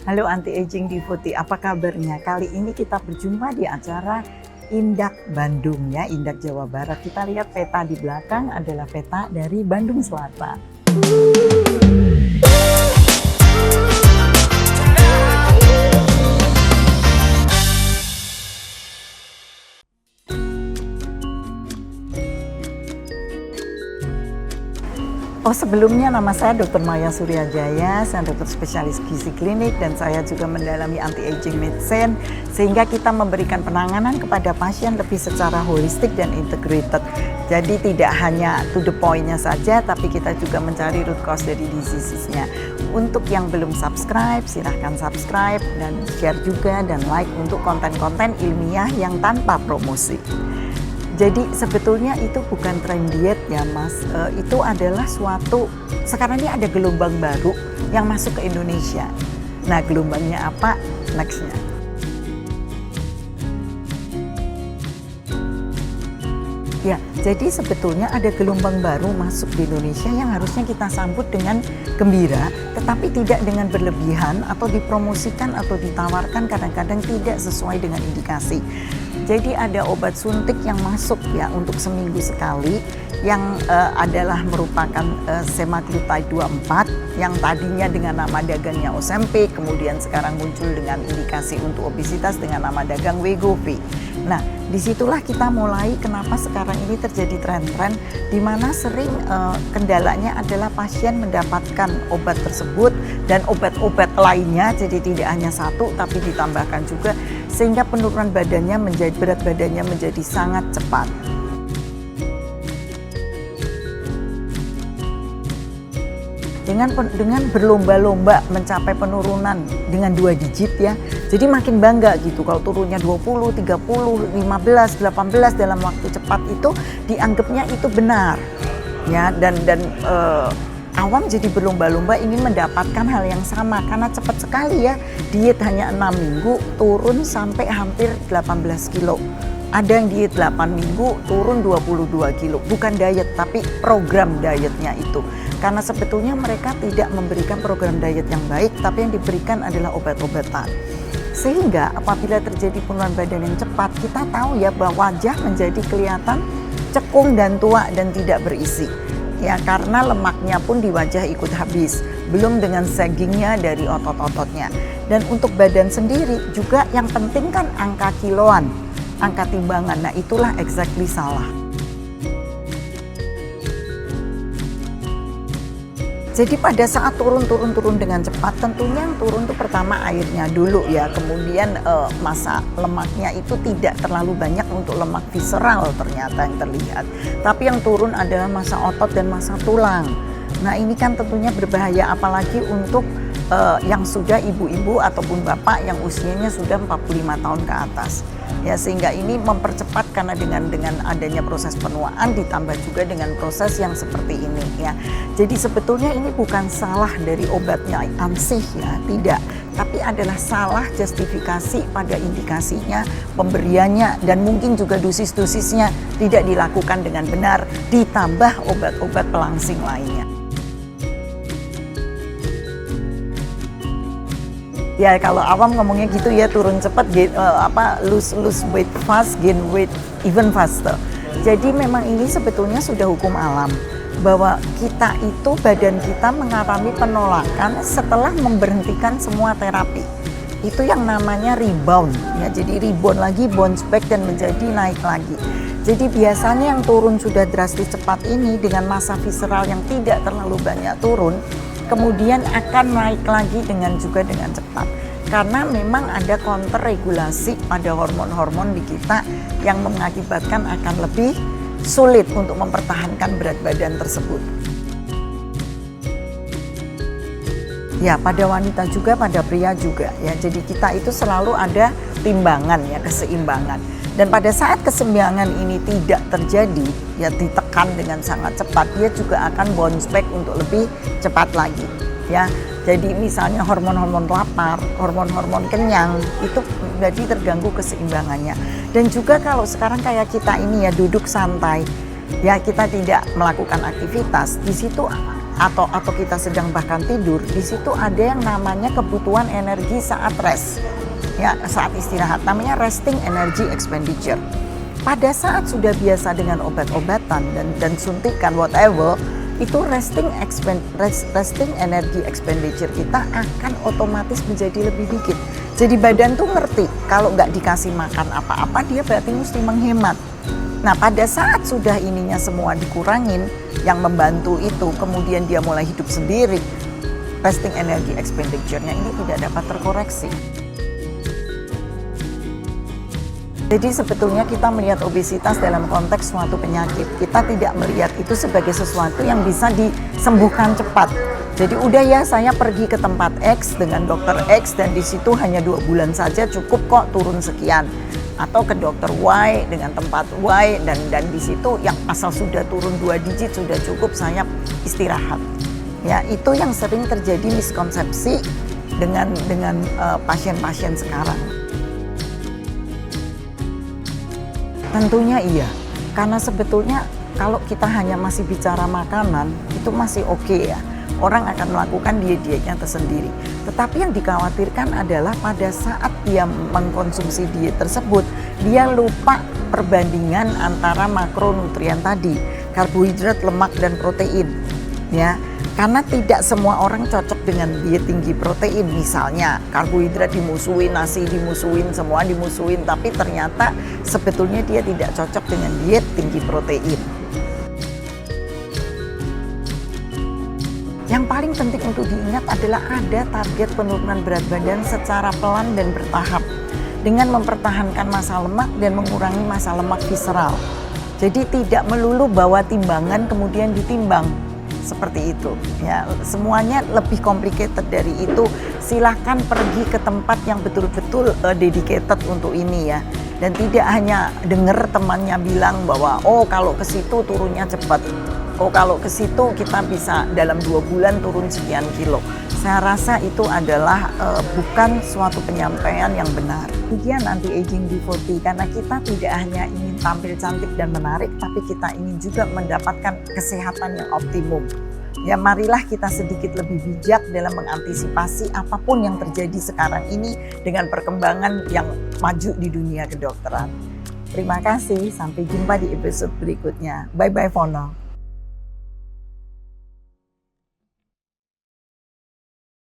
Halo Anti-Aging Devotee, apa kabarnya? Kali ini kita berjumpa di acara Indak Bandung ya, Indak Jawa Barat. Kita lihat peta di belakang adalah peta dari Bandung Selatan. Oh, sebelumnya nama saya Dr. Maya Suryajaya, saya dokter spesialis gizi klinik dan saya juga mendalami anti-aging medicine sehingga kita memberikan penanganan kepada pasien lebih secara holistik dan integrated. Jadi tidak hanya to the point-nya saja, tapi kita juga mencari root cause dari disease-nya. Untuk yang belum subscribe, silahkan subscribe dan share juga dan like untuk konten-konten ilmiah yang tanpa promosi. Jadi sebetulnya itu bukan tren diet ya Mas, itu adalah sekarang ini ada gelombang baru yang masuk ke Indonesia. Nah gelombangnya apa? Nextnya. Ya, jadi sebetulnya ada gelombang baru masuk di Indonesia yang harusnya kita sambut dengan gembira, tetapi tidak dengan berlebihan atau dipromosikan atau ditawarkan kadang-kadang tidak sesuai dengan indikasi. Jadi ada obat suntik yang masuk ya untuk seminggu sekali yang adalah merupakan semaglutide 24 yang tadinya dengan nama dagangnya Ozempic, kemudian sekarang muncul dengan indikasi untuk obesitas dengan nama dagang Wegovy. Nah, disitulah kita mulai kenapa sekarang ini terjadi tren-tren di mana sering kendalanya adalah pasien mendapatkan obat tersebut dan obat-obat lainnya, jadi tidak hanya satu tapi ditambahkan juga sehingga penurunan berat badannya menjadi sangat cepat. Dengan berlomba-lomba mencapai penurunan dengan 2 digit ya. Jadi makin bangga gitu kalau turunnya 20, 30, 15, 18 dalam waktu cepat itu dianggapnya itu benar. Ya dan awam jadi berlomba-lomba ingin mendapatkan hal yang sama karena cepat sekali ya. Diet hanya 6 minggu turun sampai hampir 18 kilo. Ada yang diet 8 minggu turun 22 kilo. Bukan diet tapi program dietnya itu. Karena sebetulnya mereka tidak memberikan program diet yang baik, tapi yang diberikan adalah obat-obatan. Sehingga apabila terjadi penurunan badan yang cepat, kita tahu ya bahwa wajah menjadi kelihatan cekung dan tua dan tidak berisi. Ya karena lemaknya pun di wajah ikut habis, belum dengan saggingnya dari otot-ototnya. Dan untuk badan sendiri juga yang penting kan angka kiloan, angka timbangan. Nah itulah exactly salah. Jadi pada saat turun dengan cepat, tentunya yang turun itu pertama airnya dulu ya, kemudian massa lemaknya itu tidak terlalu banyak untuk lemak visceral ternyata yang terlihat. Tapi yang turun adalah massa otot dan massa tulang. Nah ini kan tentunya berbahaya apalagi untuk yang sudah ibu-ibu ataupun bapak yang usianya sudah 45 tahun ke atas. Ya sehingga ini mempercepat karena dengan adanya proses penuaan ditambah juga dengan proses yang seperti ini ya. Jadi sebetulnya ini bukan salah dari obatnya ansih ya, tidak. Tapi adalah salah justifikasi pada indikasinya, pemberiannya dan mungkin juga dosis-dosisnya tidak dilakukan dengan benar ditambah obat-obat pelangsing lainnya. Ya kalau awam ngomongnya gitu ya, turun cepat, lose weight fast, gain weight even faster. Jadi memang ini sebetulnya sudah hukum alam bahwa kita itu badan kita mengalami penolakan setelah memberhentikan semua terapi. Itu yang namanya rebound ya. Jadi rebound lagi, bounce back dan menjadi naik lagi. Jadi biasanya yang turun sudah drastis cepat ini dengan massa visceral yang tidak terlalu banyak turun, kemudian akan naik lagi dengan cepat. Karena memang ada counter regulasi pada hormon-hormon di kita yang mengakibatkan akan lebih sulit untuk mempertahankan berat badan tersebut. Ya, pada wanita juga, pada pria juga ya. Jadi kita itu selalu ada timbangan ya, keseimbangan. Dan pada saat keseimbangan ini tidak terjadi, ya ditekan dengan sangat cepat, dia juga akan bounce back untuk lebih cepat lagi. Ya, jadi misalnya hormon-hormon lapar, hormon-hormon kenyang itu jadi terganggu keseimbangannya. Dan juga kalau sekarang kayak kita ini ya duduk santai, ya kita tidak melakukan aktivitas, di situ atau kita sedang bahkan tidur, di situ ada yang namanya kebutuhan energi saat rest, ya, saat istirahat, namanya resting energy expenditure. Pada saat sudah biasa dengan obat-obatan dan suntikan whatever, itu resting energy expenditure kita akan otomatis menjadi lebih dikit. Jadi badan tuh ngerti kalau nggak dikasih makan apa-apa dia berarti mesti menghemat. Nah pada saat sudah ininya semua dikurangin, yang membantu itu kemudian dia mulai hidup sendiri, resting energy expenditure-nya ini tidak dapat terkoreksi. Jadi sebetulnya kita melihat obesitas dalam konteks suatu penyakit. Kita tidak melihat itu sebagai sesuatu yang bisa disembuhkan cepat. Jadi udah ya saya pergi ke tempat X dengan dokter X dan di situ hanya 2 bulan saja cukup kok turun sekian. Atau ke dokter Y dengan tempat Y dan di situ yang asal sudah turun 2 digit sudah cukup saya istirahat. Ya itu yang sering terjadi miskonsepsi dengan pasien-pasien sekarang. Tentunya iya, karena sebetulnya kalau kita hanya masih bicara makanan, itu masih oke ya. Orang akan melakukan diet-dietnya tersendiri. Tetapi yang dikhawatirkan adalah pada saat dia mengkonsumsi diet tersebut, dia lupa perbandingan antara makronutrien tadi, karbohidrat, lemak, dan protein. Ya, karena tidak semua orang cocok dengan diet tinggi protein. Misalnya karbohidrat dimusuhin, nasi dimusuhin, semua dimusuhin, tapi ternyata sebetulnya dia tidak cocok dengan diet tinggi protein. Yang paling penting untuk diingat adalah ada target penurunan berat badan secara pelan dan bertahap dengan mempertahankan massa lemak dan mengurangi massa lemak visceral. Jadi tidak melulu bawa timbangan kemudian ditimbang. Seperti itu ya, semuanya lebih complicated dari itu. Silahkan pergi ke tempat yang betul-betul dedicated untuk ini ya, dan tidak hanya dengar temannya bilang bahwa oh kalau ke situ turunnya cepat, oh kalau ke situ kita bisa dalam 2 bulan turun sekian kilo. Saya rasa itu adalah bukan suatu penyampaian yang benar. Demikian anti-aging B40, karena kita tidak hanya ingin tampil cantik dan menarik, tapi kita ingin juga mendapatkan kesehatan yang optimum. Ya marilah kita sedikit lebih bijak dalam mengantisipasi apapun yang terjadi sekarang ini dengan perkembangan yang maju di dunia kedokteran. Terima kasih, sampai jumpa di episode berikutnya. Bye-bye for now.